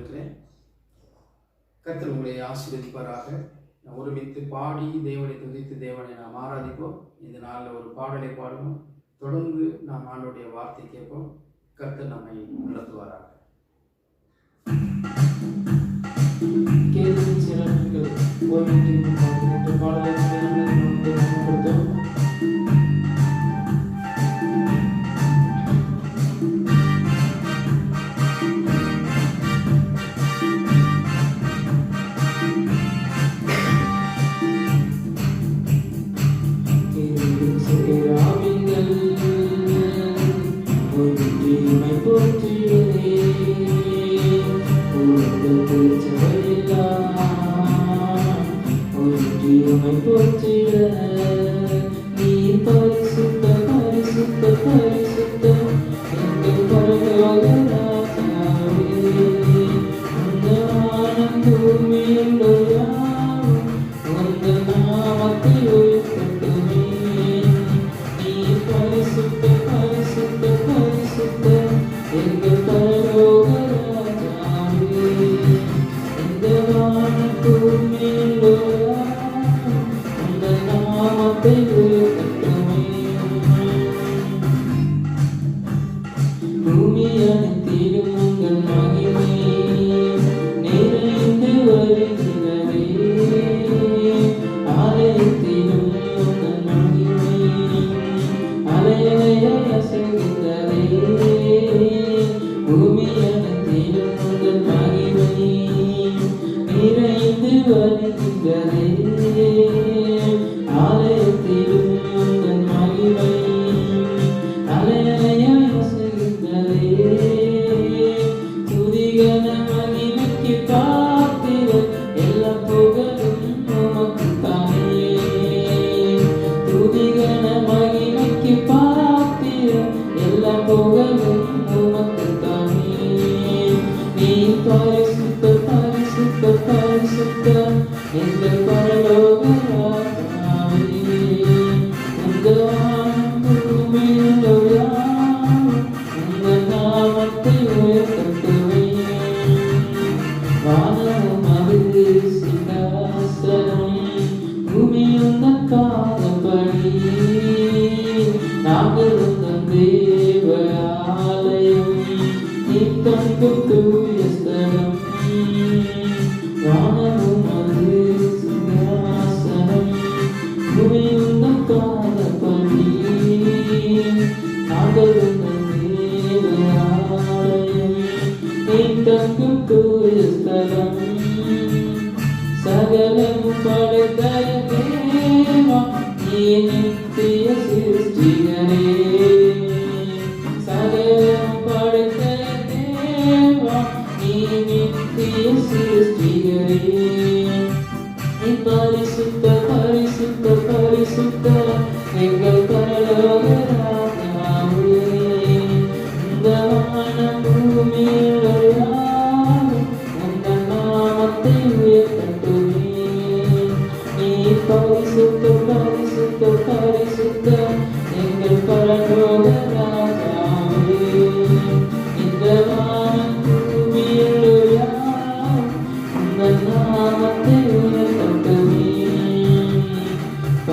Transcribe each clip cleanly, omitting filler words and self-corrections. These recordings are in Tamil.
இருக்கிறேன். கர்த்தர் உங்களை ஆசீர்வதிப்பாராக. ஒருமித்து பாடி தேவனை துதித்து தேவனை நாம் ஆராதிப்போம். இந்த நாளில் ஒரு பாடலை பாடுவோம். தொடர்ந்து நாம் ஆண்டவருடைய வார்த்தை கேட்போம். கர்த்தர் நம்மை நடத்துவாராக. கேள்வி சிறப்புகள் ஓய்வு பாடலை கொடுத்தோம்.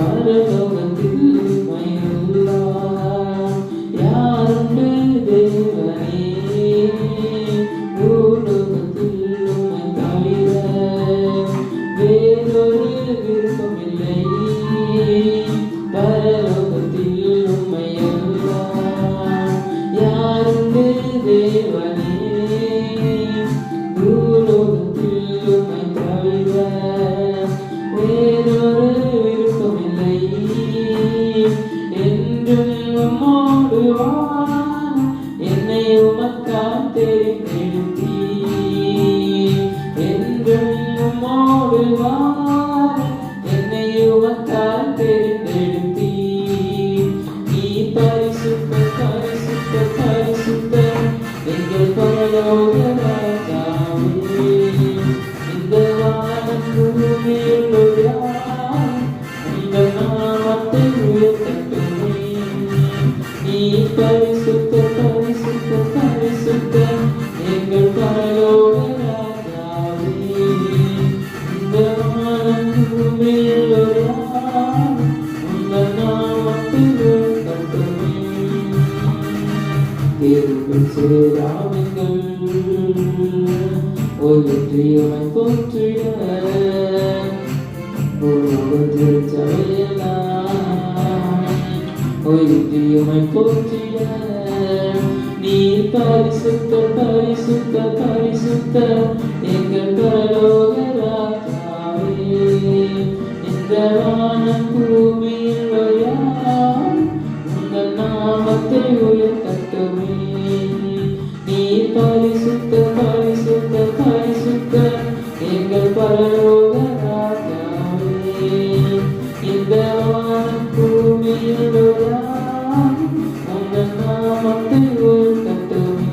Para சேராவிகள் ஒளியமை போற்றிட ஒளியமை போற்றிட நீ பரிசுத்த பரிசுத்த பரிசுத்த எங்கள் பரலோக ராஜாவே. இந்த வானம் பூமியில் உங்கள் நாமத்தை உயர்த்தட்டுமே. நீ பரிசுத்த பரிசுத்த பரிசுத்த எங்கள் பரலோக ராஜாவே. இந்த வானம் பூமியில் உங்கள் நாமத்தை உயர்த்தட்டுமே.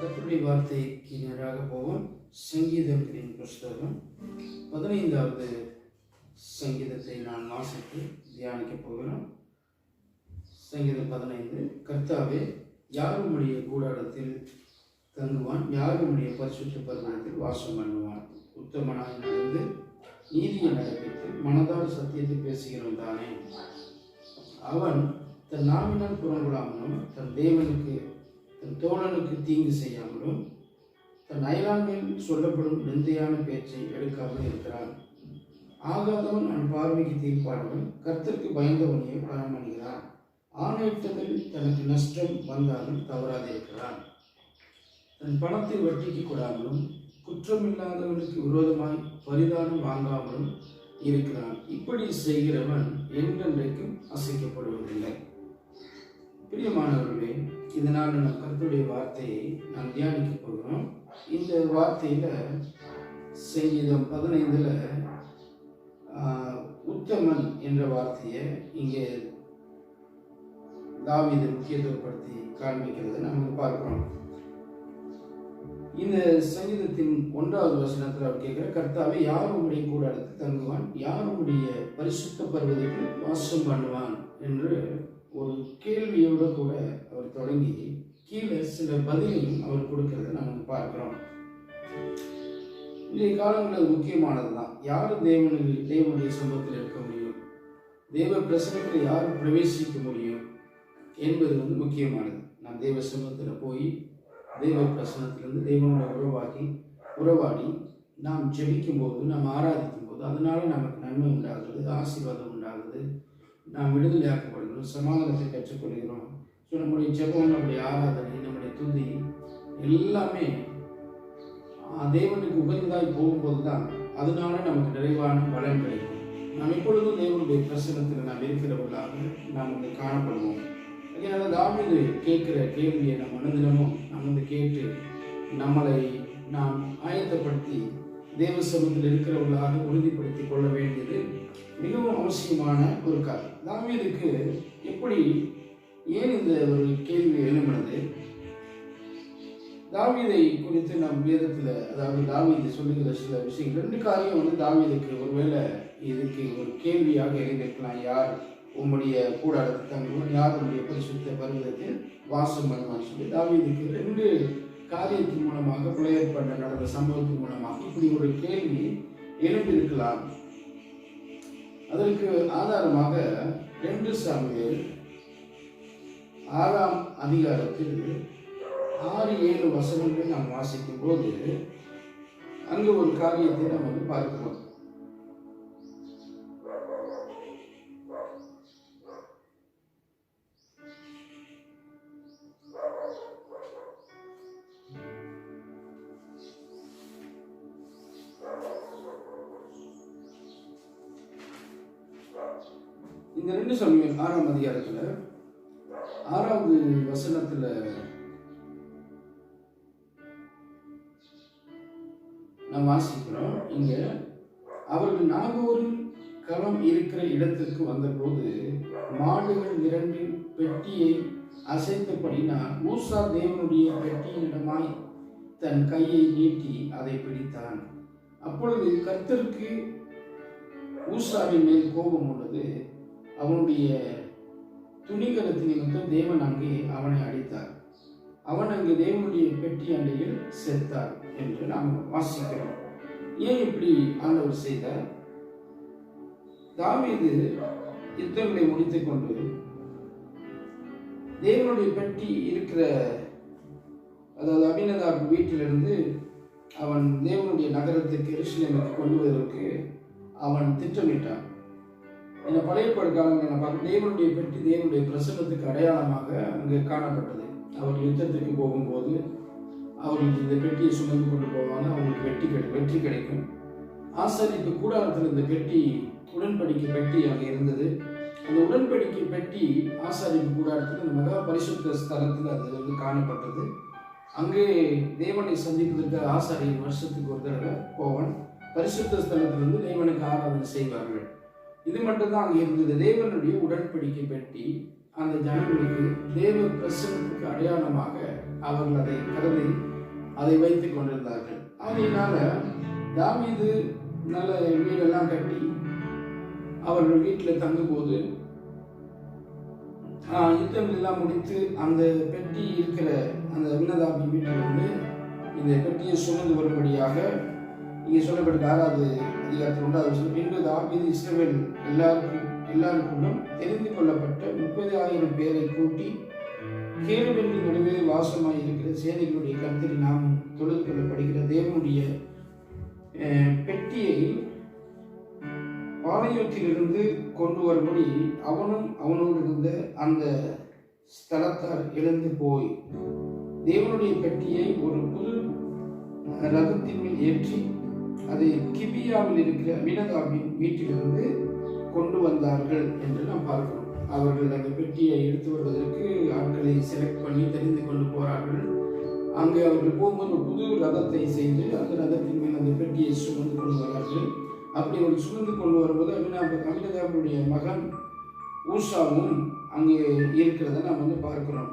கர்த்தருடைய வார்த்தைக்கு நேராக போவோம். சங்கீதத்தின் புஸ்தகம் 15வது சங்கீதத்தை நான் வாசித்து தியானிக்க போகிறோம். சங்கீதம் 15. கர்த்தாவே, யார் உம்முடைய கூடாரத்தில் தங்குவான்? யார் உம்முடைய பரிசுத்த பர்வதத்தில் வாசம் பண்ணுவான்? உத்தமனாய் நடந்து நீதியை நடப்பித்து மனதால் சத்தியத்தை பேசுகிறவன் தானே. அவன் தன் நாவினால் புறங்கொள்ளாமலும் தன் தேவனுக்கு தன் தோழனுக்கு தீங்கு செய்யாமலும் தன் அயலான் மேல் சொல்லப்படும் நிந்தையான பேச்சை எடுக்காமல் இருக்கிறான். ஆகாதவன் அவன் பார்வைக்கு தீர்ப்பானவன், கர்த்தருக்கு பயந்தவனையே பணம் அணிகிறான். ஆணையிட்டதில் தனக்கு நஷ்டம் வந்தாலும் தவறாது இருக்கிறான். தன் பணத்தை வட்டிக்கு கொடாமலும் குற்றமில்லாதவனுக்கு விரோதமாய் பரிதானம் வாங்காமலும் இருக்கிறான். இப்படி செய்கிறவன் என்றென்றைக்கும் அசைக்கப்படுவதில்லை. பிரியமானவர்களே, இதனால் நம் கர்த்தருடைய வார்த்தையை நாம் தியானிக்க போகிறோம். இந்த வார்த்தையில சங்கீதம் 15ல் உத்தமன் என்ற வார்த்தையை இங்கே தாவீது முக்கியத்துவப்படுத்தி காண்பிக்கிறதை நாம் பார்க்கிறோம். இந்த சங்கீதத்தின் 1வது வசனத்தில் அவர் கேட்கிற, கர்த்தாவே, யார் உம்முடைய கூடாரத்தில் தங்குவான்? யார் உம்முடைய பரிசுத்த பர்வதத்தில் வாசம் பண்ணுவான் என்று ஒரு கேள்வியோடு கூட அவர் தொடங்கி கீழே சில பதிலையும் அவர் கொடுக்கிறத நாம் பார்க்கிறோம். இன்றைய காலங்களில் அது முக்கியமானது தான். யாரும் தேவனுடைய சம்பவத்தில் இருக்க முடியும், தேவ பிரசனத்தில் யாரும் பிரவேசிக்க முடியும் என்பது முக்கியமானது. நாம் தேவ சமூகத்தில் போய் தேவ பிரசனத்திலிருந்து தேவனோட உறவாடி நாம் ஜெபிக்கும் போது, நாம் ஆராதிக்கும் போது அதனால நமக்கு நன்மை உண்டாகிறது, ஆசீர்வாதம் உண்டாகிறது, நாம் விடுதலையாக்கப்படுகிறோம், சமாதானத்தை கற்றுக்கொள்கிறோம். ஸோ நம்முடைய ஜெபம், நம்முடைய ஆராதனை, நம்முடைய துதி எல்லாமே தேவனுக்கு உகந்ததாய் போகும்போது தான் அதனால நமக்கு நிறைவான பலன் கிடைக்கும். நாம் எப்பொழுதும் தேவனுடைய பிரசனத்தில் நாம் இருக்கிறவர்களாக நாம் காணப்படுவோம். அதனால தாவீது கேட்கிற கேள்வியை நம் மனதிலமும் நாம் கேட்டு நம்மளை நாம் ஆயத்தப்படுத்தி தேவ சமூகத்தில் இருக்கிறவர்களாக உறுதிப்படுத்திக் கொள்ள வேண்டியது மிகவும் அவசியமான ஒரு காரியம். தாவீதுக்கு எப்படி ஏன் இந்த ஒரு கேள்வி எழும்பினது? தாவீதை குறித்து நம் வேதத்தில், அதாவது தாவீது சொல்லுகிற சில விஷயங்கள், 2 காரியம் தாவீதுக்கு ஒருவேளை இதுக்கு ஒரு கேள்வியாக எழுந்திருக்கலாம். யார் உம்முடைய கூடாரத்தில் தங்குவான்? யார் உம்முடைய பரிசுத்த பர்வதத்தில் வாசம் பண்ணுவான்னு சொல்லி தாவீதுக்கு 2 காரியத்தின் மூலமாக, பழைய ஏற்பாட்டில் நடந்த சம்பவத்தின் மூலமாக இப்படி ஒரு கேள்வி எழும்பியிருக்கலாம். அதற்கு ஆதாரமாக 2 சாமுவேல் 6ஆம் அதிகாரத்தில் 6-7 வசனங்களை நாம் வாசிக்கும் போது அங்கு ஒரு காரியத்தை நாம் பார்க்கிறோம். இந்த 2 சாமுவேல் 6ஆம் அதிகாரத்தில் 6வது வசனத்தில் நாம் வாசிக்கிறோம். இங்க அவர்கள் நாகூரில் களம் இருக்கிற இடத்திற்கு வந்தபோது மாடுகள் 2 பெட்டியை அசைத்தபடினால் ஊசா தேவனுடைய பெட்டியினிடமாய் தன் கையை நீட்டி அதை பிடித்தான். அப்பொழுது கர்த்தருக்கு ஊசாவின் மேல் கோபம் உள்ளது. அவனுடைய துணிகரத்தின் நிமித்தம் தேவன் அங்கே அவனை அடித்தார். அவன் அங்கு தேவனுடைய பெட்டி அண்டையில் செத்தார் என்று நாம் வாசிக்கிறோம். ஏன் இப்படி ஆண்டவர் செய்தார்? தாவீது யுத்தங்களை முடித்துக் கொண்டு தேவனுடைய பெட்டி இருக்கிற, அதாவது அபினதாப் வீட்டிலிருந்து அவன் தேவனுடைய நகரத்திற்கு எருசலேமுக்கு கொண்டு வருவதற்கு அவன் திட்டமிட்டான். இந்த பழைய காலங்களில் நான் பார்க்க தேவனுடைய பெட்டி தேவனுடைய பிரசன்னத்துக்கு அடையாளமாக அங்கு காணப்பட்டது. அவர் யுத்தத்திற்கு போகும்போது அவர்களுக்கு இந்த பெட்டியை சுமந்து கொண்டு போவாங்க, அவங்களுக்கு வெற்றி கிடைக்கும். ஆசாரிப்பு கூடாரத்தில் இந்த பெட்டி, உடன்படிக்கை பெட்டி அங்கே இருந்தது. அந்த உடன்படிக்கை பெட்டி ஆசாரிப்பு கூடாரத்தில் இந்த மகா பரிசுத்த ஸ்தலத்தில் அது வந்து காணப்பட்டது. அங்கே தேவனை சந்திப்பதற்கு ஆசாரியர் வருஷத்துக்கு ஒரு தடவை போவான். பரிசுத்த ஸ்தலத்திலிருந்து தேவனுக்கு ஆராதனை செய்வார்கள். இது மட்டும்தான் அங்கே இருந்தது. தேவனுடைய உடன்படிக்கை பெட்டி அந்த ஜனங்களுக்கு தேவ பிரசன்னத்துக்கு அடையாளமாக அவர்கள் அதை கருதி அதை வைத்துக் கொண்டிருந்தார்கள். அதனால தாவீது நல்ல வீடெல்லாம் கட்டி அவர்கள் வீட்டில் தங்கும்போது யுத்தங்கள் எல்லாம் முடித்து அந்த பெட்டி இருக்கிற அந்த அபினதாபி வீட்டில் வந்து இந்த பெட்டியை சுமந்து வரும்படியாக இங்கே சொல்லப்பட்ட 6வது அதிகாரத்தில் 1வது வசனம், பின்பு தாவீது இஸ்ரவேல் எல்லாருக்குள்ளும் தெரிந்து கொள்ளப்பட்ட 30,000 பேரை கூட்டி கேருபேலின் நடுவே வாசமாய் இருக்கிற சேனைகளுடைய கர்த்தரை நாம் தொழுது கொள்ளப்படுகிற தேவனுடைய பெட்டியை பாளையத்திலிருந்து கொண்டு வரும்படி அவனும் அவனோடு இருந்த அந்த ஸ்தலத்தார் எழுந்து போய் தேவனுடைய பெட்டியை ஒரு புது ரதத்தின் மேல் ஏற்றி அதை கிபியாவில் இருக்கிற அபினதாபின் வீட்டிலிருந்து கொண்டு வந்தார்கள் என்று நாம் பார்க்கிறோம். அவர்கள் அந்த பெட்டியை எடுத்து வருவதற்கு ஆட்களை செலக்ட் பண்ணி தெரிந்து கொண்டு போறார்கள். அங்கே அவர்கள் போகும்போது ஒரு புது ரதத்தை செய்து அந்த ரதத்தின் மேல் அந்த பெட்டியை சுமந்து கொண்டு வரார்கள். அப்படி அவர் சுமந்து கொண்டு வரும்போது அபினதாபுடைய மகன் ஊசாவும் அங்கே இருக்கிறத நாம் வந்து பார்க்கிறோம்.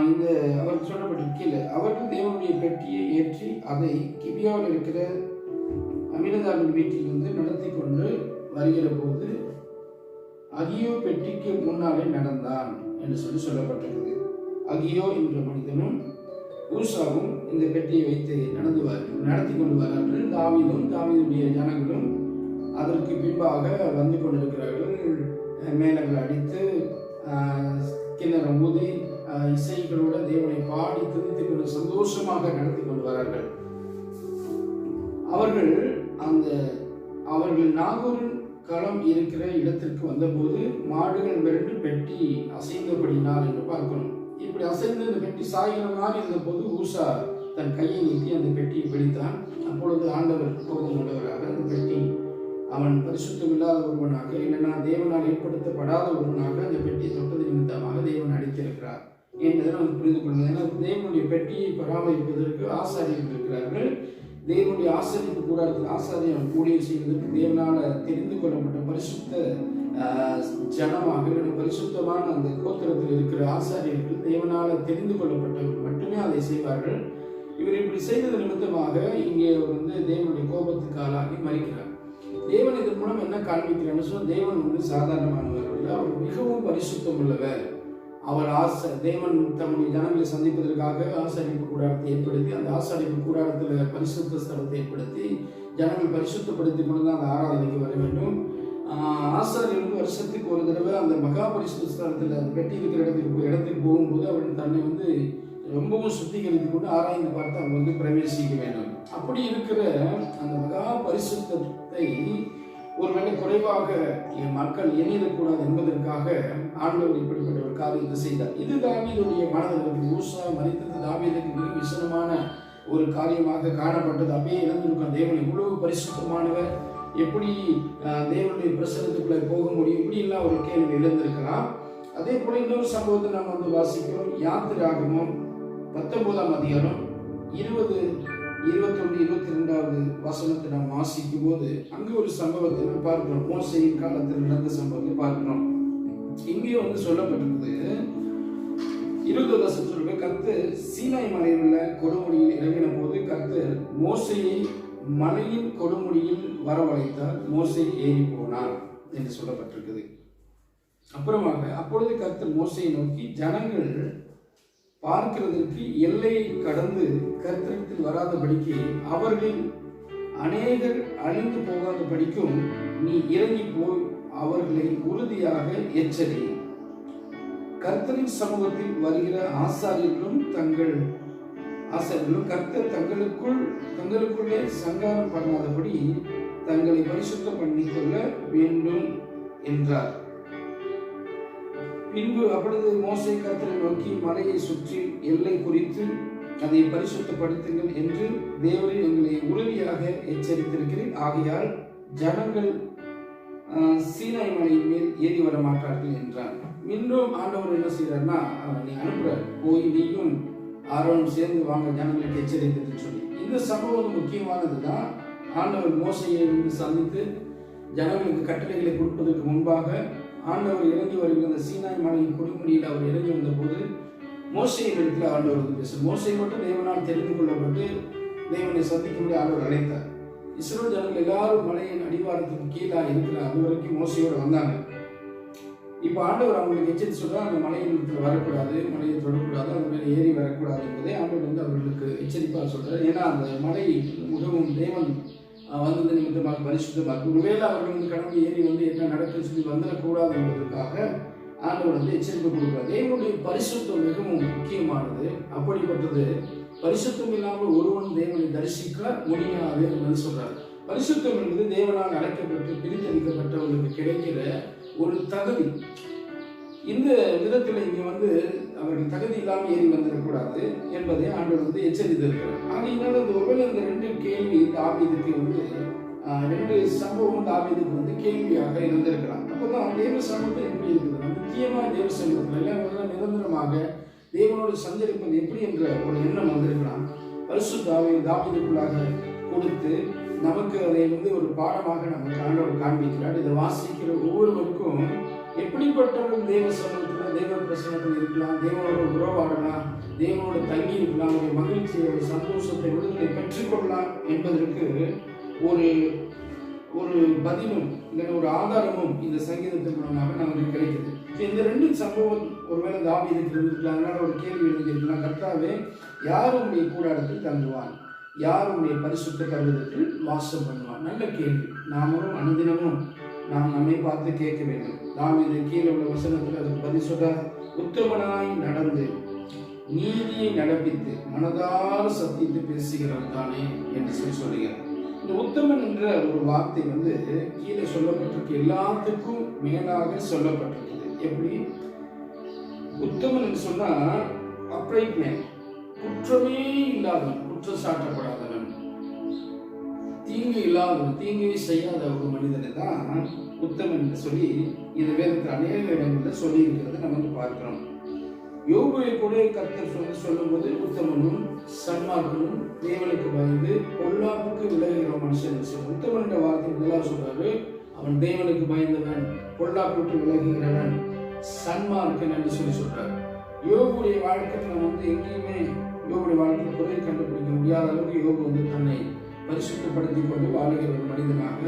இந்த அவர் சொல்லப்பட்ட கீழே அவர்கள் தேவனுடைய பெட்டியை ஏற்றி அதை கிபியாவில் இருக்கிற அபினதாபின் வீட்டிலிருந்து நடத்தி கொண்டு வருகிற போது அகியோ பெட்டிக்கு முன்னாலே நடந்தான் என்று சொல்லப்பட்டிருக்கிறது. அகியோ என்ற மனிதனும் ஊசாவும் இந்த பெட்டியை வைத்து நடத்தி கொண்டு வரார்கள். தாவீதுடைய ஜனங்களும் அதற்கு பின்பாக வந்து கொண்டிருக்கிறார்கள். மேளங்கள் அடித்து கிண்ணறம் ஊதி இசைகளோட தேவனை பாடி துதித்துக் கொண்டு சந்தோஷமாக நடத்தி கொண்டு வரார்கள். அவர்கள் நாகூரின் களம் இருக்கிற இடத்திற்கு வந்தபோது மாடுகள் மிரண்டு பெட்டி அசைந்தபடினால் என்று பார்க்கணும். இப்படி அசைந்து அந்த பெட்டி சாய்கிற மாதிரி இருந்த போது ஊசா தன் கையை நீட்டி அந்த பெட்டியை பிடித்தான். அப்பொழுது ஆண்டவர் கோபம் உள்ளவராக அந்த பெட்டி அவன் பரிசுத்தம் இல்லாத ஒருவனாக, இல்லைன்னா தேவனால் ஏற்படுத்தப்படாத ஒருவனாக அந்த பெட்டியை தொட்டது நிமித்தமாக தேவன் அடித்திருக்கிறார் என்பதை நாம் புரிந்து கொள்ளுங்கள். ஏன்னா தேவனுடைய பெட்டியை பராமரிப்பதற்கு ஆசாரியர்கள் இருக்கிறார்கள். தேவனுடைய ஆசாரிப்பு கூடாரத்தில் ஆசாரியன் ஊழியம் செய்வதற்கு தேவனால் தெரிந்து கொள்ளப்பட்ட பரிசுத்த ஜனமாக, பரிசுத்தமான அந்த கோத்திரத்தில் இருக்கிற ஆசாரியர்கள் தேவனால் தெரிந்து கொள்ளப்பட்டவர்கள் மட்டுமே அதை செய்வார்கள். இவர் இப்படி செய்தது நிமித்தமாக இங்கே வந்து தேவனுடைய கோபத்துக்கு ஆளாகி மறிக்கிறார். தேவன் இதன் மூலம் என்ன காண்பிக்கிறான்னு சொன்னால், தேவன் வந்து சாதாரணமானவர் அல்ல, அவர் மிகவும் பரிசுத்தம் உள்ளவர். அவர் தேவன் தம்முடைய ஜனங்களை சந்திப்பதற்காக ஆசாரிப்பு கூடாரத்தை ஏற்படுத்தி அந்த ஆசாரிப்பு கூடாரத்தில் பரிசுத்த ஸ்தலத்தை ஏற்படுத்தி ஜனங்கள் பரிசுத்தப்படுத்தி கொண்டு தான் அந்த ஆராதனைக்கு வர வேண்டும். ஆசாரியர் வந்து வருஷத்துக்கு ஒரு தடவை அந்த மகா பரிசுத்த ஸ்தலத்தில் அந்த பெட்டி இருக்கிற இடத்துக்கு போகும்போது அவர் தன்னை வந்து ரொம்பவும் சுத்திகரித்து கொண்டு ஆராய்ந்து பார்த்து அவங்க வந்து பிரவேசிக்க வேண்டும். அப்படி இருக்கிற அந்த மகா பரிசுத்தத்தை ஒருவேளை குறைவாக என் மக்கள் எண்ணிடக்கூடாது என்பதற்காக ஆண்டவர் இப்படிப்பட்ட ஒரு காரியத்தை செய்தார். இது தாவீதுடைய மனதில் ஊசா மரித்தது தாவீதுக்கு மிக விசனமான ஒரு காரியமாக காணப்பட்டது. அப்படியே இழந்திருக்கும். தேவன் இவ்வளவு பரிசுத்தமானவர், எப்படி தேவனுடைய பிரசனத்துக்குள்ளே போக முடியும், இப்படி எல்லாம் ஒரு கேள்வி எழுந்திருக்கலாம். அதே போல இன்னொரு சம்பவத்தை நம்ம வந்து வாசிக்கிறோம். யாத்திராகமம் 19ஆம் அதிகாரம் 20, 21, 22வது வசனத்தை நாம் வாசிக்கும் போது அங்கு ஒரு சம்பவத்தை நம்ம பார்க்கிறோம். மோசேயின் காலத்தில் நடந்த சம்பவத்தை பார்க்கிறோம். இங்கேயும் வந்து சொல்லப்பட்டிருக்குது. 20 வசனம் சொல்லுங்க, கர்த்தர் சீனாய் மலையில் உள்ள கொடுமுடியில் இறங்கின போது கர்த்தர் மோசேயை மலையின் கொடுமுடியில் வரவழைத்தார். மோசே ஏறி போனார் என்று சொல்லப்பட்டிருக்குது. அப்புறமாக அப்பொழுது கர்த்தர் மோசேயை நோக்கி, ஜனங்கள் பார்க்கிறதற்கு எல்லையை கடந்து கர்த்தரிடத்தில் வராதபடிக்கு அநேகர் அழிந்து போகாத படிக்கும் நீ இறங்கி போய் அவர்களை உறுதியாக எச்சரி. கர்த்தரின் சமூகத்தில் வருகிற ஆசாரியர்களும் கர்த்தர் தங்களுக்குள்ளே சங்காரம் பண்ணாதபடி தங்களை பரிசுத்தம் பண்ணிக் கொள்ள வேண்டும் என்றார். பின்பு அப்பொழுது மோசே கர்த்தரை நோக்கி, மலையை சுற்றி எல்லை குறித்து அதை பரிசுத்தப்படுத்துங்கள் என்று தேவரீர் எங்களை உறுதியாக எச்சரித்திருக்கிறேன். ஆகையால் ஜனங்கள் சீனாய் மலையின் மேல் ஏறி வர மாட்டார்கள் என்றார். மீண்டும் ஆண்டவர் என்ன செய்யறாருன்னா, நீ அனுப்புற போய் நீயும் ஆரோனும் சேர்ந்து வாங்க ஜனங்களுக்கு எச்சரித்து சொல்லி. இந்த சம்பவம் முக்கியமானதுதான். ஆண்டவர் மோசையை சந்தித்து ஜனங்களுக்கு கட்டளைகளை கொடுப்பதற்கு முன்பாக ஆண்டவர் இறங்கி வருகிற அந்த சீனாய் மலையின் கொடுமுடியில் அவர் இறங்கி வந்த போது மோசையின் இடத்துல ஆண்டவர் வந்து பேச, மோசை மட்டும் தேவனால் தெரிந்து கொள்ளப்பட்டு தேவனை சந்திக்கும்படி ஆண்டவர் அழைத்தார். இஸ்ரவேல் ஜனங்கள் எல்லாரும் மலையின் அடிவாரத்துக்கு கீழே இருக்கிற அது வரைக்கும் மோசையோடு வந்தாங்க. இப்போ ஆண்டவர் அவங்களுக்கு எச்சரித்து சொல்றார், அந்த மலையின் வரக்கூடாது, மலையை தொடக்கூடாது, அது மேலே ஏறி வரக்கூடாது என்பதை ஆண்டவர் வந்து அவர்களுக்கு எச்சரிப்பாக சொல்றாரு. ஏன்னா அந்த மலை மிகவும் தேவன் வந்தது நிமித்தமாக பரிசுத்தமாக, ஒருவேளை அவர்கள் வந்து கடந்து ஏறி வந்து என்ன நடக்குன்னு சொல்லி வந்துடக்கூடாது என்பதற்காக ஆண்டவர் வந்து எச்சரிக்கை கொடுக்கிறார். தேவனுடைய பரிசுத்தம் மிகவும் முக்கியமானது. அப்படிப்பட்டது பரிசுத்தம் இல்லாமல் ஒருவன் தேவனை தரிசிக்க முடியாது என்று சொல்றார். பரிசுத்தம் என்பது தேவனால் அழைக்கப்பட்டு பிரித்தளிக்கப்பட்டவர்களுக்கு கிடைக்கிற ஒரு தகுதி. இந்த விதத்தில் இங்கே வந்து அவர்கள் தகுதி இல்லாமல் ஏறி வந்துடக்கூடாது என்பதை ஆண்டவர் வந்து எச்சரித்திருக்கிறார். ஆகையினால ஒருவேளை இந்த ரெண்டு கேள்வி தாவீதுக்கு வந்து ரெண்டு சம்பவம் தாவீதுக்கு வந்து கேள்வியாக இருந்திருக்கலாம். அப்போதான் தேவ சமூகத்தை எப்படி இருக்குது, முக்கியமாக தேவ சமூகத்தில் எல்லாம் நிரந்தரமாக தேவனோடு சஞ்சரிப்பது எப்படி என்ற ஒரு எண்ணம் வந்திருக்கலாம். பரிசுத்த தாவீதுக்குள்ளாக கொடுத்து நமக்கு அதை வந்து ஒரு பாடமாக நமக்கு ஆண்டவர் காண்பிக்கிறார். இதை வாசிக்கிற ஒவ்வொருவருக்கும் எப்படிப்பட்டவர்கள் தேவ சமூகத்தில் தேவ பிரசனத்தில் இருக்கலாம், தேவனோட உறவாடலாம், தேவனோட தங்கி இருக்கலாம், ஒரு மகிழ்ச்சியை ஒரு சந்தோஷத்தை விடுதலை பெற்றுக்கொள்ளலாம் என்பதற்கு ஒரு ஒரு பதிலும் இல்லை ஒரு ஆதாரமும் இந்த சங்கீதத்தின் மூலமாக நமக்கு கிடைக்குது. இந்த ரெண்டு சம்பவம் ஒருவேளை தாவீதுக்கு இருந்திருக்கலாம். அதனால ஒரு கேள்வி எழுதியிருக்கலாம், கர்த்தாவே யார் உடைய கூடாரத்தில் தங்குவான், யார் உடைய பரிசுத்த பர்வதத்தில் வாசம் பண்ணுவான்? நல்ல கேள்வி. நாமும் அனுதினமும் நாம் நம்மை பார்த்து கேட்க வேண்டும். தாவீது கீழே உள்ள வசனத்தில் அதுக்கு பதில் சொல்றார், உத்தமனாய் நடந்து நீதியை நடப்பித்து மனதார சத்தியத்தை பேசுகிறவன் தானே என்று சொல்லுகிறார். இந்த உத்தமன் என்ற ஒரு வார்த்தை வந்து கீழே சொல்லப்பட்டிருக்கு, எல்லாத்துக்கும் மேலாக சொல்லப்பட்டிருக்குது. எப்படி உத்தமன் என்று சொன்னா அப்ரைட் மேன், குற்றமே இல்லாதவன், குற்றம் சாட்டப்படாதவன், தீங்கு இல்லாதவன், தீங்கு செய்யாத ஒரு மனிதனை தான் உத்தமன் என்று சொல்லி இந்த வேதத்தில் அநேக இடங்களில் சொல்லி இருக்கிறத நம்ம வந்து பார்க்கிறோம். யோபுவை கூட கர்த்தர் சொல்லும்போது உத்தமனும் சன்மார்க்கனும் தேவனுக்கு பயந்து பொல்லாப்புக்கு விலகுகிற மனுஷன். உத்தமன் என்ற வார்த்தை முதலாவது சொல்றாரு, அவன் தேவனுக்கு பயந்தவன், பொல்லாப்புக்கு விலகுகிறவன், சன்மார்க்கன் என்று சொல்றாரு. யோபுடைய வாழ்க்கையில் நம்ம வந்து எங்கேயுமே யோபுடைய வாழ்க்கையில் குறை கண்டுபிடிக்க முடியாத அளவுக்கு யோபு வந்து தன்னை பரிசுத்தப்படுத்தி கொண்டு வாழுகிற ஒரு மனிதனாக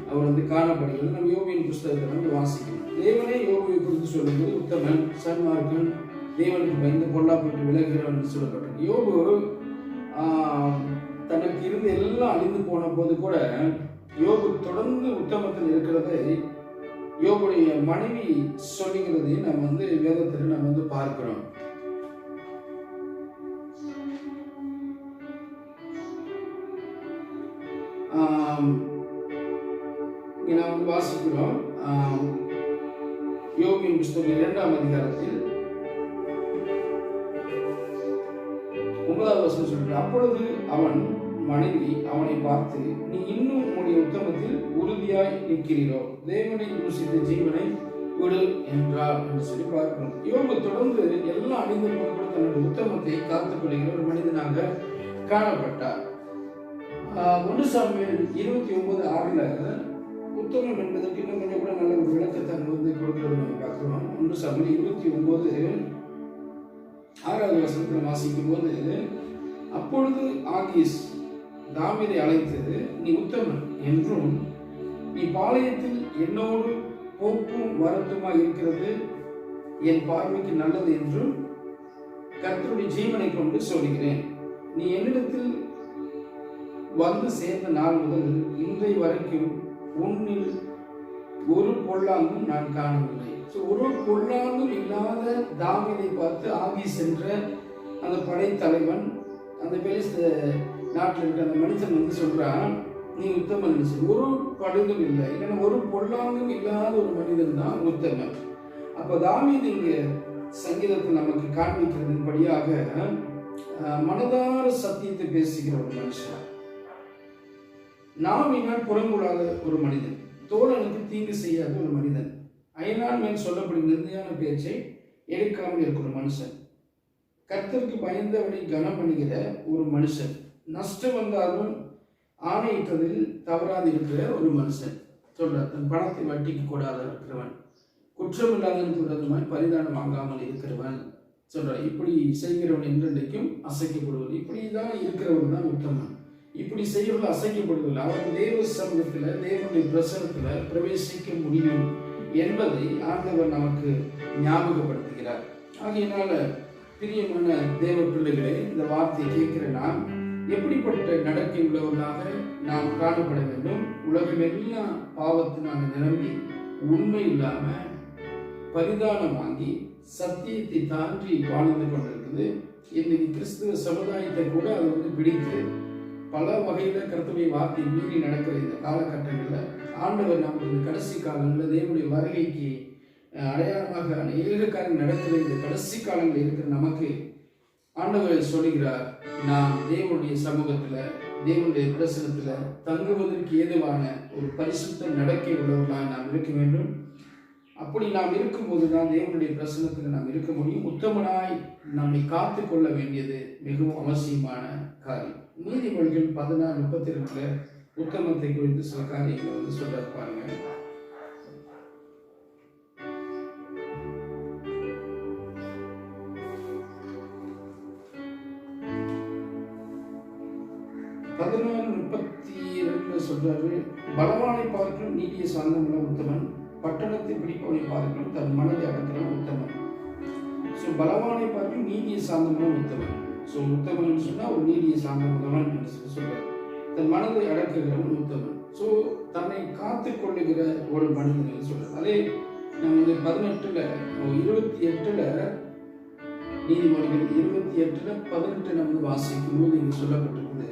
அவர் வந்து காணப்படுகிறது. நம்ம யோபுவின் புஸ்தகத்தை வந்து வாசிக்கணும். தேவனே யோபுவை குறித்து சொல்லும்போது உத்தமன், சன்மார்க்கன், தேவனுக்கு பயந்து பொல்லாப்புக்கு விலகுகிறவன் என்று சொல்லப்பட்டிருக்கு. யோபு தனக்கு இருந்து எல்லாம் அழிந்து போன போது கூட யோபு தொடர்ந்து உத்தமத்தில் இருக்கிறதை யோபுடைய மனைவி சொல்லுகிறதையும் நம்ம வந்து வேதத்தில் நம்ம வந்து பார்க்கிறோம். நாம் வந்து வாசிக்கிறோம் யோபின் புஸ்தகம் 2ஆம் அதிகாரத்தில் 9வது வசனம் சொல்றார், அப்பொழுது அவன் மனைவி அவனை பார்த்து, நீ இன்னும் உன்னுடைய உத்தமத்தில் உறுதியாய் நிற்கிறீரோ, தேவனை யோசித்த ஜீவனை விடு என்றார் என்று சொல்லி பார்க்கிறோம். யோபு தொடர்ந்து எல்லாம் அழிந்த போது கூட தன்னுடைய உத்தமத்தை காத்துக் கொள்கிற ஒரு மனிதனாக காணப்பட்டார். 1 சாமுவேல் 29:6 உத்தமம் என்பதற்கு இன்னும் கொஞ்சம் கூட நல்ல ஒரு விளக்கத்தை வந்து கொடுக்கிறது நம்ம பார்க்கிறோம். 1 சாமுவேல் 29:6 வசனத்தில் வாசிக்கும் போது, அப்பொழுது ஆகீஸ் தாவீதை அழைத்தது, நீ உத்தமன் என்றும் நீ பாளையத்தில் என்னோடு போக்கும் வரட்டுமா இருக்கிறது என் பார்வைக்கு நல்லது என்றும் கர்த்தருடைய ஜீவனை கொண்டு சொல்கிறேன். நீ என்னிடத்தில் வந்து சேர்ந்த நாள் முதல் இன்றை வரைக்கும் உன்னில் ஒரு பொல்லாங்கும் நான் காணவில்லை. ஒரு பொல்லாங்கும் இல்லாத தாவீதை பார்த்து ஆகி சென்ற அந்த படைத்தலைவன், அந்த பெலிஸ்த நாட்டில் இருக்கிற அந்த மனுஷன் வந்து சொல்றான், நீ உத்தம மனுஷன், ஒரு பழுதும் இல்லை, இல்லைன்னா ஒரு பொல்லாங்கும் இல்லாத ஒரு மனிதன் தான் உத்தமன். அப்ப தாவீது இங்க சங்கீதத்தில் நமக்கு காண்பிக்கிறதின்படியாக மனதார சத்தியத்தை பேசுகிற ஒரு மனுஷன், நாவினால் புறங்கூடாத ஒரு மனிதன், தோழனுக்கு தீங்கு செய்யாத ஒரு மனிதன், அயனான் மேல் சொல்லப்படும் நிர்ணயான பேச்சை எடுக்காமல் இருக்கிற ஒரு மனுஷன், கர்த்தருக்கு பயந்தவனை கனம் பண்ணுகிற ஒரு மனுஷன், நஷ்டம் வந்தாலும் ஆணையிட்டதில் தவறாது இருக்கிற ஒரு மனுஷன் சொல்றார். தன் பணத்தை வட்டிக்கு கூடாத இருக்கிறவன், குற்றம் இல்லாத பரிதானம் வாங்காமல் இருக்கிறவன் சொல்றார். இப்படி செய்கிறவன் என்றென்றைக்கும் அசைக்கப்படுவது. இப்படிதான் இருக்கிறவன் தான் உத்தமன். இப்படி செய்யறவர்கள் அசைக்கப்படுவதில்லை. அவன் தேவ சமூகத்துல தேவனுடைய பிரசனத்துல பிரவேசிக்க முடியும் என்பதை ஆண்டவர் நமக்கு ஞாபகப்படுத்துகிறார். ஆகையினால பிரியமான தேவ பிள்ளைகளே, இந்த வார்த்தையை கேட்கிற நாம் எப்படிப்பட்ட நடக்கை உள்ளவர்களாக நாம் காணப்பட வேண்டும்? உலகமெல்லாம் பாவத்தினால நிரம்பி உண்மை இல்லாம பரிதானம் வாங்கி சத்தியத்தை தாண்டி வாழ்ந்து கொண்டிருக்குது. இன்னைக்கு கிறிஸ்துவ சமுதாயத்தை கூட அது வந்து பிடித்து பல வகையில கர்த்தருடைய வார்த்தை மீறி நடக்கிற இந்த காலகட்டங்களில் ஆண்டவர் நமக்கு இந்த கடைசி காலங்களில் தேவனுடைய வருகைக்கு அடையாளமாக அநேக காலம் நடக்கிற இந்த கடைசி காலங்களில் இருக்கிற நமக்கு ஆண்டவர் சொல்லுகிறார், நாம் தேவனுடைய சமூகத்துல தேவனுடைய பிரசனத்துல தங்குவதற்கு ஏதுவான ஒரு பரிசுத்த நடக்கை உள்ளவர்களாக நாம் இருக்க வேண்டும். அப்படி நாம் இருக்கும்போது தான் தேவனுடைய பிரசனத்தில் நாம் இருக்க முடியும். உத்தமனாய் நம்மை காத்து கொள்ள வேண்டியது மிகவும் அவசியமான காரியம். நீதிமொழிகள் 16:32 உத்தமத்தை குறித்து சில காரியங்களை வந்து சொல்லிருப்பாங்க. சொல்றாரு, பலவானை பார்க்கணும் நீதியை சார்ந்தவன் உத்தமன், பட்டணத்தை பிடிப்பவனை பார்க்கணும் தன் மனதை அடக்கிறவன் உத்தமன். பலவானை பார்க்கணும் நீதியை சார்ந்தவன் உத்தமன். உத்தமன் சொன்னா ஒரு நீதியை சார்ந்தவன் என்று சொல்றாரு. தன் மனதை அடக்குகிறவன் உத்தமன். தன்னை காத்து கொள்ளுகிற ஒரு மனிதன் சொல்றாரு. அதே நம்ம வந்து 28 நீதிமொழிகள் 28:18 நம்ம வாசிக்கும் போது இங்க சொல்லப்பட்டிருக்குது,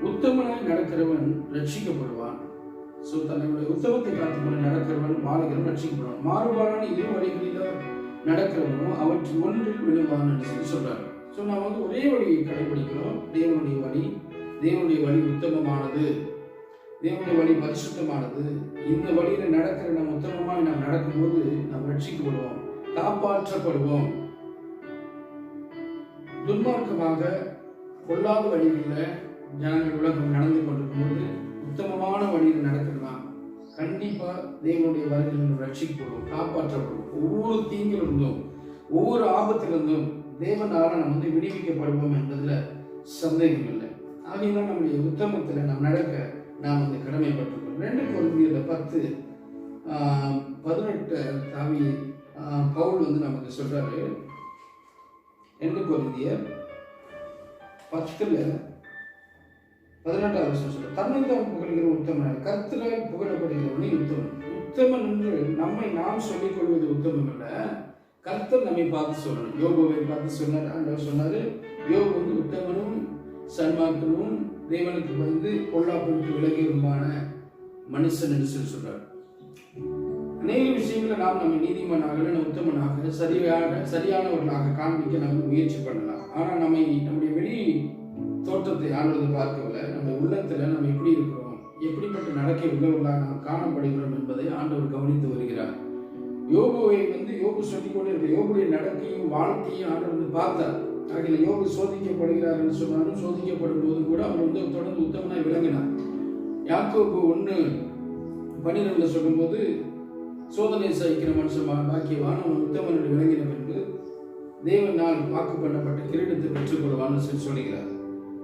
உத்தமனாய் நடக்கிறவன் ரட்சிக்கப்படுவான். தன்னுடைய உத்தமத்தை காத்துக்கொண்டு நடக்கிறவன் வாழ்கிறவன் ரட்சிக்கப்படுவான். மாறுபாடான இரு வழிகளில நடக்கிறவனும் அவற்றில் ஒன்றில் விழுவான் என்று சொல்றாரு. நாம் வந்து ஒரே வழியை கடைபிடிக்கிறோம். தேவனுடைய வழி உத்தமமானது, தேவனுடைய வழி பரிசுத்தமானது. இந்த வழியில நடக்கிற நம்ம உத்தமமாக நாம் நடக்கும்போது நாம் ரட்சிக்கப்படுவோம், காப்பாற்றப்படுவோம். துன்மார்க்கமாக பொல்லாத வழிகளில் ஜனங்கள் உலகம் நடந்து கொண்டிருக்கும் போது உத்தமமான வழியில் நடக்கிறதா கண்டிப்பா தேவனுடைய வருகையில் ரட்சிக்கப்படுவோம், காப்பாற்றப்படுவோம். ஒவ்வொரு தீங்கிலிருந்தும் ஒவ்வொரு ஆபத்திலிருந்தும் தேவனால நம்ம வந்து விடுவிக்கப்படுவோம் என்பதுல சந்தேகம் இல்லை. ஆகையினால் நம்முடைய உத்தமத்துல நாம் நடக்க நாம் வந்து கடமைப்பட்டிருக்கோம். 2 கொரிந்தியர் 10:18 பவுல் வந்து நமக்கு சொல்றாரு. 2 கொரிந்தியர் 10:18 சொல்ற, தன்னைத்தான் புகழ்கிற உத்தமன் கர்த்தரால் புகழப்படுகிறவனே உத்தமன். உத்தமன் என்று நாம் சொல்லிக் கொள்வது உத்தமம் அல்ல, கர்த்தர் நம்மை பார்த்து சொல்லணும். யோபுவை பார்த்து சொன்னார். ஆண்டவர் சொன்னாரு, யோபு வந்து உத்தமனும் சன்மார்க்கனும் தேவனுக்கு வந்து பொல்லாப்புக்கு விலகியுமான மனுஷன் என்று சொல்றார். அநேக விஷயங்களை நாம் நம்ம நீதிமனாக உத்தமனாக சரியானவர்களாக காண்பிக்க நம்ம முயற்சி பண்ணலாம். ஆனா நம்முடைய வெளி தோற்றத்தை ஆண்டவர் பார்க்கவில்லை. நம்ம உள்ளத்துல நம்ம எப்படி இருக்கிறோம், எப்படிப்பட்ட நடக்கை உள்ளவர்களாக நாம் காணப்படுகிறோம் என்பதை ஆண்டவர் கவனித்து வருகிறார். யோபுவை வந்து யோபு சொல்லிக்கொண்டே இருக்க யோபுடைய நடக்கையும் வாழ்க்கையும் ஆண்டவர் வந்து பார்த்தார். ஆகிய யோபு சோதிக்கப்படுகிறார் என்று சொன்னாலும் சோதிக்கப்படும் போது கூட அவர் வந்து தொடர்ந்து உத்தமனாய் விளங்கினார். யாக்கோபு 1:12 சொல்லும்போது, சோதனை சகிக்கிற மனுஷன் பாக்கியவான், அவன் உத்தமன் என்று விளங்கின பின்பு தேவனால் வாக்கு பண்ணப்பட்ட கிரீடத்தை பெற்றுக்கொள்வான்னு சொல்லுகிறார்.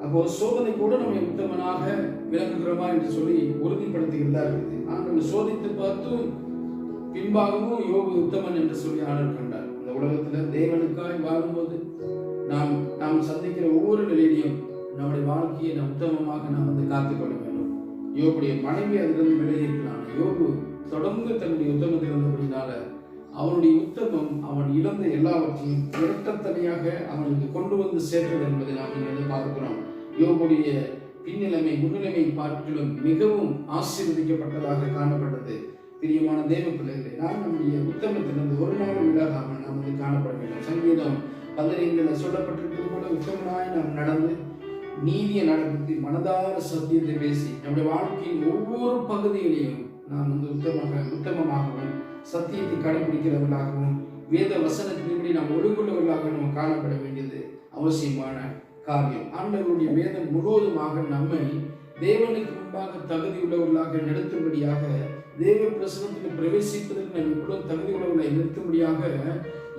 அப்போ சோதனை கூட நம்ம உத்தமனாக விளங்குகிறோமா என்று சொல்லி உறுதிப்படுத்துகிறதா இருக்குது. ஆண்டவர் சோதித்து பார்த்தும் பின்பாகவும் யோபு உத்தமன் என்று சொல்லி ஆண்டவர் கண்டார். இந்த உலகத்துல தேவனுக்காய் வாழும்போது நாம் நாம் சந்திக்கிற ஒவ்வொரு நிலையிலையும் நம்முடைய வாழ்க்கையை நாம் உத்தமமாக நாம் காத்துக்கொள்ள வேண்டும். யோபுடைய மனைவி அதிலிருந்து விலகி இருக்கலாம். யோபு தொடர்ந்து தன்னுடைய உத்தமத்தில் இருந்தபடினால அவனுடைய உத்தமம் அவன் இழந்த எல்லாவற்றையும் இரட்டத்தனையாக அவனுக்கு கொண்டு வந்து சேர்த்தது என்பதை நாம் இங்கே பார்க்கிறோம். யோபுடைய பின்னிலைமை முன்னிலைமை பார்க்கிலும் மிகவும் ஆசீர்வதிக்கப்பட்டதாக காணப்பட்டது. பிரியமான தேவ பிள்ளைகளை, நாம் நம்முடைய உத்தமத்திலிருந்து ஒரு நாளும் விலகாமல் நாம் காணப்பட வேண்டும். சங்கீதம் 15 சொல்லப்பட்டிருக்கிறது போல உத்தமனாய் நாம் நடந்து நீதியை நடத்தி மனதார சத்தியத்தை பேசி நம்முடைய வாழ்க்கையின் ஒவ்வொரு பகுதியிலையும் நாம் உத்தமமாகவும் சத்தியத்தை கடைபிடிக்கிறவர்களாகவும் வேத வசனத்தின்படி நாம் ஒழுங்குள்ளவர்களாக நாம் காணப்பட வேண்டியது அவசியமான காரியம். ஆண்டவருடைய வேதம் முழுவதுமாக நம்மை தேவனுக்கு முன்பாக தகுதி உள்ளவர்களாக நடத்தும்படியாக, தேவ பிரசனத்துக்கு பிரவேசிப்பதற்கு நம்ம இவ்வளவு தகுதி உள்ளவர்களை நிறுத்தும்படியாக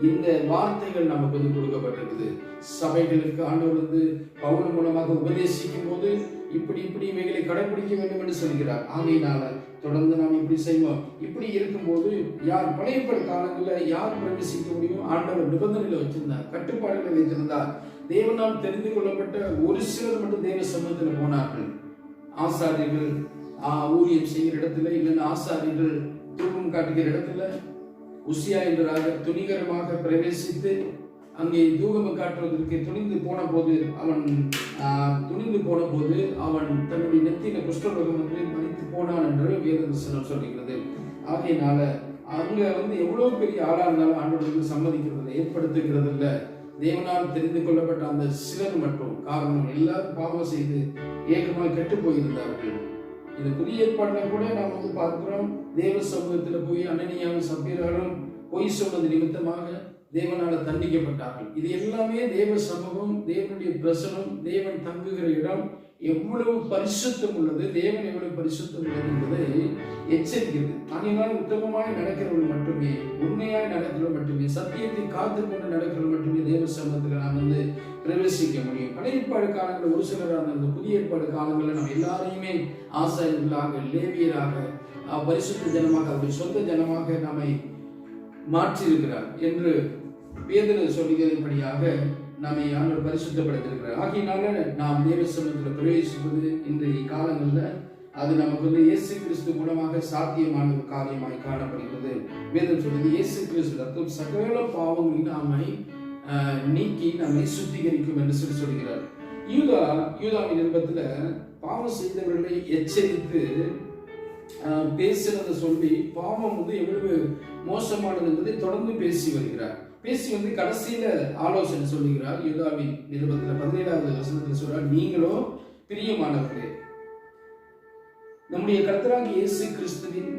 இந்த வார்த்தைகள் நமக்கு வந்து கொடுக்கப்பட்டிருக்குது. சபைகளுக்கு ஆண்டவர் பவுல் மூலமாக உபதேசிக்கும் போது இப்படி இவைகளை கடைபிடிக்க வேண்டும் என்று சொல்கிறார். ஆகையினால தொடர்ந்து நாம் இப்படி செய்வோம். இப்படி இருக்கும்போது யார் பழைய காலங்களில் யார் பிரவேசிக்க முடியும்? ஆண்டவர் நிபந்தனைகளை வச்சிருந்தார், கட்டுப்பாடுகளை வைத்திருந்தார். தேவனால் தெரிந்து கொள்ளப்பட்ட ஒரு சிலர் மட்டும் தேவ சமூகத்தில் போனார்கள். ஆசாரியர்கள் ஊழியம் செய்கிற இடத்துல, இல்லைன்னா ஆசாரியர்கள் தூக்கம் காட்டுகிற இடத்துல உசியா என்றாக துணிகரமாக பிரவேசித்து அங்கே தூகம் காட்டுவதற்கு துணிந்து போன போது அவன் தன்னுடைய நெத்தியில குஷ்டரோகம் மறித்து போனான் என்று வேதவசனம் சொல்லுகிறது. ஆகையினால அங்க எவ்வளவு பெரிய ஆளா இருந்தாலும் ஆண்டவருக்கு சம்மதிக்கிறது ஏற்படுத்துகிறது இல்ல. தேவனால் தெரிந்து கொள்ளப்பட்ட அந்த சிலர் மட்டும், காரணம் எல்லாரும் பாவம் செய்து ஏகமாக கெட்டு போயிருந்தார்கள். இந்த புதிய ஏற்பாடுல கூட நாம் பார்க்கிறோம், தேவ சமூகத்துல போய் அனனியாவும் சப்பீராலும் பொய் சொன்னது நிமித்தமாக தேவனால தண்டிக்கப்பட்டார்கள். இது எல்லாமே தேவ சமூகம், தேவனுடைய பிரசனம், தேவன் தங்குகிற இடம் எவ்வளவு பரிசுத்தம் உள்ளது, தேவன் எவ்வளவு பரிசுத்தம் உள்ளது என்பதை எச்சரிக்கிறது. அதனால் உத்தமமாய் நடக்கிறவர்கள் மட்டுமே, உண்மையாய் நடக்கிறவர்கள் மட்டுமே, சத்தியத்தை காத்துக்கொண்டு நடக்கிறவர்கள் மட்டுமே தேவ சமூகத்தில் நாம் பிரவேசிக்க முடியும். பழைய ஏற்பாடு காலங்களில் ஒரு சிலராக அந்த புதிய ஏற்பாடு காலங்களில் நம்ம எல்லாரையுமே ஆசாரியர்களாக, லேவியராக, பரிசுத்த ஜனமாக, அவருடைய சொந்த ஜனமாக நம்மை மாற்றியிருக்கிறார் என்று பேதுரு சொல்லுகிறபடியாக நம்மை ஆண்டவர் பரிசுத்தப்படுத்தியிருக்கிறார். ஆகையினால நாம் தேவ சமூகத்தில் பிரவேசிப்பது இன்றைய காலங்களில் அது நமக்கு இயேசு கிறிஸ்து மூலமாக சாத்தியமான ஒரு காரியமாய் காணப்படுகிறது. வேதம் சொல்வது இயேசு கிறிஸ்து ரத்தம் சகல பாவங்களில் நம்மை நீக்கி நம்மை சுத்திகரிக்கும் என்று சொல்கிறார். யூதாவின் நிருபத்துல பாவம் செய்தவர்களை எச்சரித்து பேசுறதை சொல்லி பாவம் எவ்வளவு மோசமானது என்பதை தொடர்ந்து பேசி வருகிறார். பேசி கடைசியில ஆலோசனை சொல்லுகிறார். யூதாவின் நிருபத்துல 17வது வசனத்துல சொல்றார், நீங்களோ பிரியமானவர்களே, நம்முடைய கர்த்தராகிய இயேசு கிறிஸ்துவின்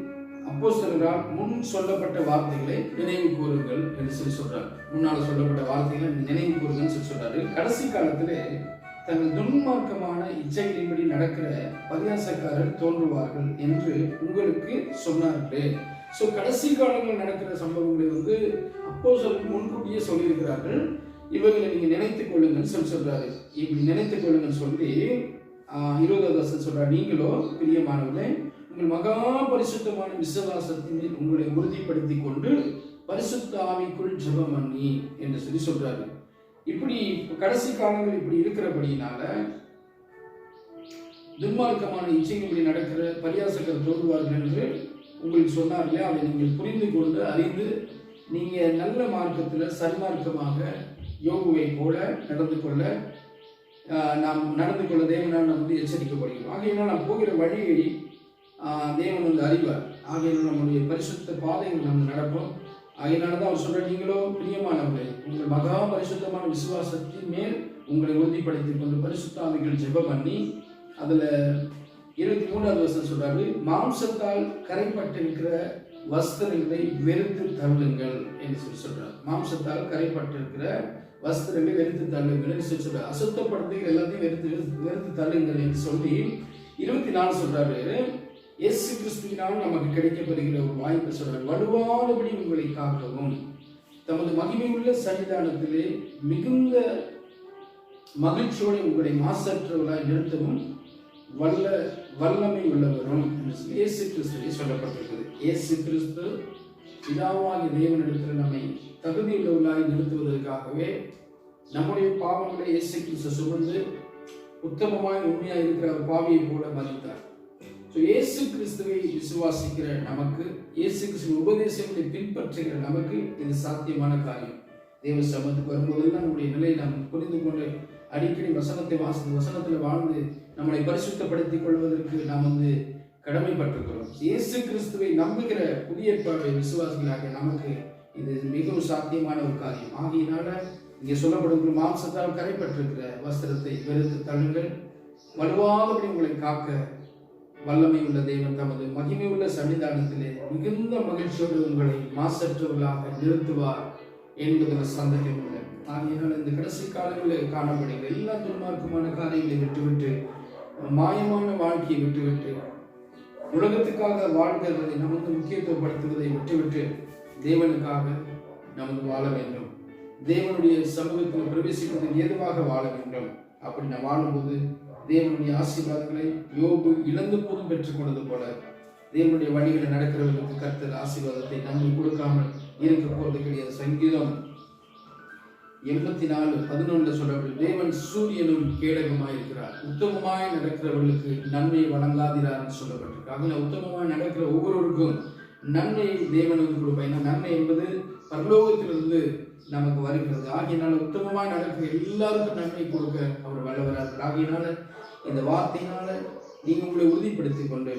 அப்போஸ்தலரால் முன் சொல்லப்பட்ட வார்த்தைகளை நினைவு கூறுங்கள் என்று சொல்றார். முன்னால் சொல்லப்பட்ட வார்த்தைகளை நினைவு கூறுங்கள் சொல்றாரு. கடைசி காலத்திலே தங்கள் துன்மார்க்கமான இச்சைகளின்படி நடக்கிற பரியாசக்காரர் தோன்றுவார்கள் என்று உங்களுக்கு சொன்னார்களே. கடைசி காலங்களில் நடக்கிற சம்பவங்களை அப்போஸ்தலர்கள் முன்கூட்டியே சொல்லியிருக்கிறார்கள். இவர்களை நீங்க நினைத்துக் கொள்ளுங்கள் சொல்றாரு. இப்படி நினைத்துக் கொள்ளுங்கள் சொல்லி 20வது வசனம் சொல்றாரு, நீங்களோ பிரியமானவர்களே, உங்கள் மகா பரிசுத்தமான விசுவாசத்தின் மேல் உங்களை உறுதிப்படுத்தி கொண்டு பரிசுத்த ஆவிக்குள் ஜெபம் பண்ணி என்று சொல்றாரு. இப்படி கடைசி காலங்கள் இப்படி இருக்கிறபடினால துன்மார்க்கமான இச்சைகள் நடக்கிற பரியாசக்கர் தோன்றுவார்கள் என்று உங்களுக்கு சொன்னார்களே, அதை நீங்கள் புரிந்து கொண்டு அறிந்து நீங்க நல்ல மார்க்கத்துல சன்மார்க்கமாக யோகுவை போல நடந்து கொள்ள தேவனால் நாம் எச்சரிக்கப்படுகிறோம். ஆகையினால் நாம் போகிற வழியை தேவன் அறிவார். ஆகையினால் நம்முடைய பரிசுத்த பாதைகள் நாம் நடப்போம். அதனாலதான் அவர் சொல்ற, நீங்களோ பிரியமானவர்களே, உங்கள் மகா பரிசுத்தமான விசுவாசத்தின் மேல் உங்களை உறுதிப்படுத்திக் கொண்டு பரிசுத்த ஆவிக்குள் ஜெபம் பண்ணி, அதுல 23வது வசனம் சொல்றாரு, மாம்சத்தால் கரைப்பட்டிருக்கிற வஸ்திரங்களை வெறுத்து தள்ளுங்கள் என்று சொல்றாரு. மாம்சத்தால் கரைப்பட்டிருக்கிற வஸ்திரங்களை வெறுத்து தள்ளுங்கள் என்று சொல்றாரு. அசுத்தப்படுத்தி எல்லாத்தையும் வெறுத்து தள்ளுங்கள் என்று சொல்லி 24 சொல்றாரு, இயேசு கிறிஸ்துவினால் நமக்கு கிடைக்கப்பெறுகிற ஒரு வாய்ப்பை சொல்றார். வலுவானபடி உங்களை காக்கவும் தமது மகிமை உள்ள சன்னிதானத்திலே மிகுந்த மகிழ்ச்சியோடு உங்களை மாசற்றவர்களாய் நிறுத்தவும் வல்லமை உள்ளவரும் இயேசு கிறிஸ்துவை சொல்லப்பட்டிருக்கிறது. இயேசு கிறிஸ்து பிதாவாகிய தேவனிடத்தில் நம்மை தகுதியுள்ளவர்களாய் நிறுத்துவதற்காகவே நம்முடைய பாவங்களை இயேசு கிறிஸ்து சுமந்து உத்தமமாய் உண்மையாக இருக்கிற ஒரு பாவியை போல மதித்தார். இயேசு கிறிஸ்துவை விசுவாசிக்கிற நமக்கு, இயேசு கிறிஸ்துவின் உபதேசங்களை பின்பற்றுகிற நமக்கு இது சாத்தியமான காரியம். தேவ சமத்துக்கு வரும்போதெல்லாம் நம்முடைய நிலையை நாம் புரிந்து கொண்டு அடிக்கடி வசனத்தை வாசித்து வசனத்தில் வாழ்ந்து நம்மளை பரிசுத்தப்படுத்திக் கொள்வதற்கு நாம் கடமைப்பட்டிருக்கிறோம். இயேசு கிறிஸ்துவை நம்புகிற புதிய விசுவாசிகளாக நமக்கு இது மிகவும் சாத்தியமான ஒரு காரியம். ஆகையினால இங்கே சொல்லப்படும் மாம்சத்தால் கரைப்பட்டிருக்கிற வஸ்திரத்தை வெறுத்து தள்ளுங்கள், வலுவாதபடி உங்களை காக்க வல்லமை உள்ள தேவன் தமது மகிமை உள்ள சன்னிதானத்திலே மிகுந்த மகிழ்ச்சியோடு உங்களை மாசற்றவர்களாக நிறுத்துவார் என்பதில் சந்தேகம் இல்லை. ஆகையினால் இந்த கடைசி காலங்களில் காணப்படுகிற எல்லா துன்மார்க்கமான காரியங்களை விட்டுவிட்டு, மாயமான வாழ்க்கையை விட்டுவிட்டு, உலகத்துக்காக வாழ்கிறதை நமக்கு முக்கியத்துவப்படுத்துவதை விட்டுவிட்டு தேவனுக்காக நமக்கு வாழ வேண்டும். தேவனுடைய சமூகத்தில் பிரவேசிப்பதற்கு ஏதுவாக வாழ வேண்டும். அப்படி நான் வாழும்போது தேவனுடைய ஆசீர்வாதங்களை யோபு இழந்து போதும் பெற்றுக்கொண்டது போல தேவனுடைய வழிகளை நடக்கிறவர்களுக்கு கர்த்தர் ஆசீர்வாதத்தை நன்மை கொடுக்காமல் இருக்க போறது கிடையாது. சங்கீதம் 84:11 சொல்லப்படும், தேவன் சூரியனும் கேடகமாய் இருக்கிறார், உத்தமமாய் நடக்கிறவர்களுக்கு நன்மையை வழங்காதிரார் சொல்லப்பட்டிருக்கு. அதில் உத்தமமாய் நடக்கிற ஒவ்வொருவருக்கும் நன்மையை தேவனுக்கு கொடுப்பார். ஏன்னா நன்மை என்பது பரலோகத்திலிருந்து நமக்கு வருகிறது. ஆகையினால உத்தமமாய் நடக்கிற எல்லாருக்கும் நன்மை கொடுக்க அவர் வல்லவராக. ஆகையினால இந்த வார்த்தையினால நீங்க உங்களை உறுதிப்படுத்திக் கொண்டு,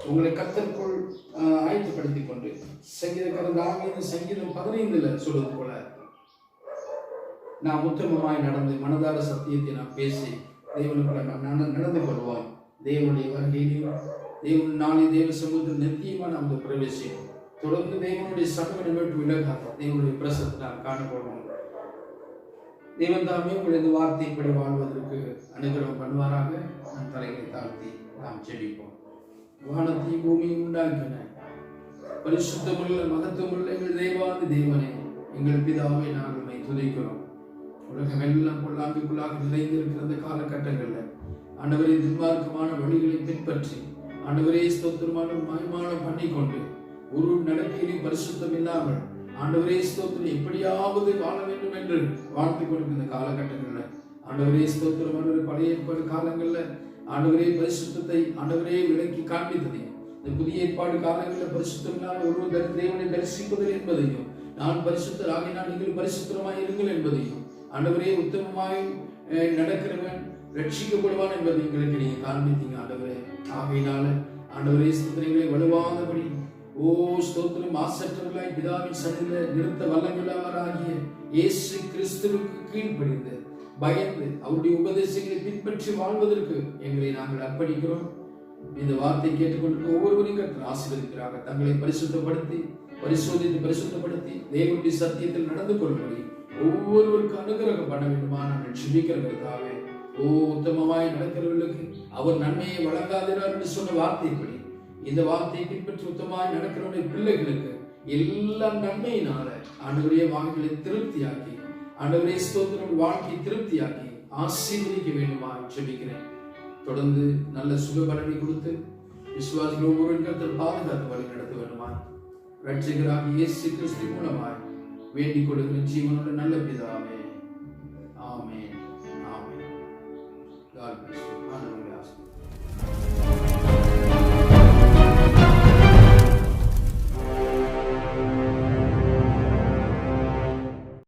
உங்களை கர்த்தருக்குள் ஆயத்தப்படுத்திக் கொண்டு, சங்கீதக்காரன் தாவீது சங்கீதம் 15 சொல்வது போல நாம் உத்தமமாய் நடந்து மனதார சத்தியத்தை நாம் பேசி தேவனுக்குள்ள நாம் நடந்து கொள்வோம். தேவனுடைய வருகையிலும் தேவன் நாளை தேவ சமூகத்தில் நித்தியமா நாம் பிரவேசிப்போம். தொடர்ந்து தேவனுடைய சமூகம் விட்டு விலகாத தேவனுடைய பிரசத்தை நாம் காணப்படுவோம். தேவன் தாமே உங்கள் இந்த வார்த்தைப்படி வாழ்வதற்கு அனுகிரகம் பண்ணுவாராக. நம் தலைகளை தாழ்த்தி நாம் ஜெபிப்போம். வானத்தை பூமியை உண்டாக்கின பரிசுத்தமுள்ள மகத்துவமுள்ள எங்கள் தேவாதி தேவனே, எங்கள் பிதாவை நாங்கள் துதிக்கிறோம். உலகம் எல்லாம் பொல்லாங்குக்குள்ளாக நிறைந்திருக்கிற அந்த காலகட்டங்களில் ஆண்டவரே துன்மார்க்கமான வழிகளை பின்பற்றி ஆண்டவரே ஸ்தோத்திரமான மாய்மானம் பண்ணிக்கொண்டு ஒரு நடக்கையிலும் பரிசுத்தம் இல்லாமல் ஆண்டவரே ஸ்தோத்திரம் எப்படியாவது வாழ வேண்டும் என்று வாழ்த்து கொடுக்கிற காலகட்டங்களில் ஆண்டவரே ஸ்தோத்திரமான பழைய ஏற்பாடு காலங்களில் ஆண்டவரே பரிசுத்தத்தை ஆண்டவரே விலக்கி காண்பித்ததையும், இந்த புதிய ஏற்பாடு காலங்களில் பரிசுத்தம் இல்லாமல் ஒருவர் தேவனை தரிசிப்பதில் என்பதையும், நான் பரிசுத்தர் ஆகினால் நீங்கள் பரிசுத்தமாய் இருங்கள் என்பதையும், ஆண்டவரே உத்தமமாய் நடக்கிறவன் ரட்சிக்கப்படுவான் என்பதை எங்களுக்கு நீங்க காண்பித்தீங்க ஆண்டவரே. ஆகையினால ஆண்டவரே ஸ்தோத்திரங்களை வலுவாதபடி ஸ்தோத்திரம் மாசற்றவர்களாய் பிதாவின் சன்னிதியிலே நிறுத்த வல்லமையுள்ளவராகிய இயேசு கிறிஸ்துவுக்கு கீழ்ப்படிந்து பயந்து அவருடைய உபதேசங்களை பின்பற்றி வாழ்வதற்கு எங்களை நாங்கள் அர்ப்பணிக்கிறோம். இந்த வார்த்தை கேட்டுக்கொண்டு ஒவ்வொருவரையும் கர்த்தர் ஆசீர்வதிக்கிறார்கள். தங்களை பரிசுத்தப்படுத்தி பரிசுத்தப்படுத்தி தேவனுடைய சத்தியத்தில் நடந்து கொள்ளும்படி ஒவ்வொருவருக்கு அனுகிரகம் பண்ண வேண்டுமா நாங்கள் ஜெபிக்கிறவர்களுக்காக. உத்தமமாய் நடக்கிறவர்களுக்கு அவர் நன்மையை வழங்காதிரார் என்று சொன்ன வார்த்தைப்படி இந்த வார்த்தையை பின்பற்றி உத்தமமாய் நடக்கிறவருடைய பிள்ளைகளுக்கு எல்லாம் நன்மையினால ஆண்டவருடைய வாழ்க்கையை திருப்தியாக்கி, ஆண்டவரே ஸ்தோத்திரம் வாழ்க்கையை திருப்தியாக்கி ஆசீர்வதிக்க வேண்டுமா ஜெபிக்கிறேன். தொடர்ந்து நல்ல சுகபலனை கொடுத்து விசுவாசிகள் ஒவ்வொருவரும் பாதுகாத்து வழி நடத்த வேண்டுமா ரட்சகராக இயேசு கிறிஸ்து மூலமாய் வேண்டிக் கொடுக்கிற ஜீவனோட நல்ல பிதாவே. ஆமென். ஆமென். God bless you.